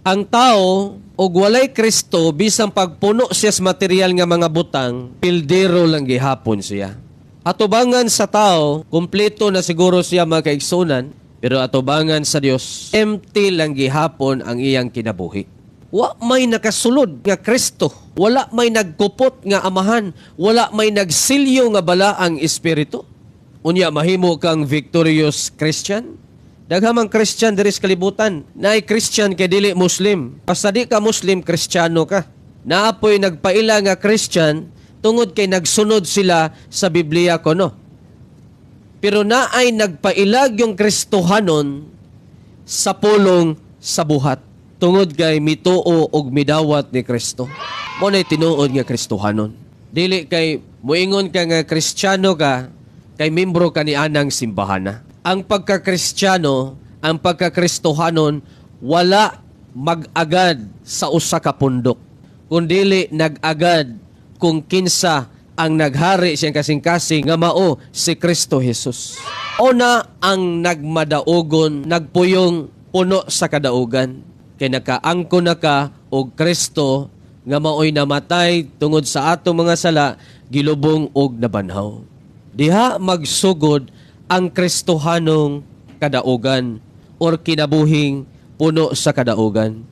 Ang tao og walay Kristo bisang pagpuno siya sa material nga mga butang, pildero lang gihapon siya. Atubangan sa tao, kumpleto na siguro siya mga kaigsunan, pero atubangan sa Dios, empty lang gihapon ang iyang kinabuhi. Wa may nakasulod nga Kristo, wala may nagkupot nga amahan, wala may nagsilyo nga bala ang Espiritu. Unya mahimo kang victorious Christian? Daghamang Christian diri sa kalibutan. Naay Christian kay dili Muslim. Basta di ka Muslim, Kristiyano ka. Naapoy nagpaila nga Christian tungod kay nagsunod sila sa Biblia kuno. Pero naay nagpailag yung Kristohanon sa pulong sa buhat. Tungod kay mituo og midawat ni Kristo. Mo na'y tinuod nga Kristohanon. Dili kay muingon ka nga Kristiyano ka, kay membro ka ni anang simbahana. Ang pagka-Kristiyano, ang pagka-Kristohanon, wala mag-agad sa usa ka pundok. Kundili nag-agad kung kinsa ang naghari siyang kasing-kasing nga mao si Kristo Jesus. Una ang nagmadaogon, nagpuyong puno sa kadaugan. Kay nakaangko na ka og Kristo nga maoy namatay tungod sa atong mga sala, gilubong og nabanhaw. Diha magsugod ang Kristohanong kadaugan or kinabuhing puno sa kadaugan.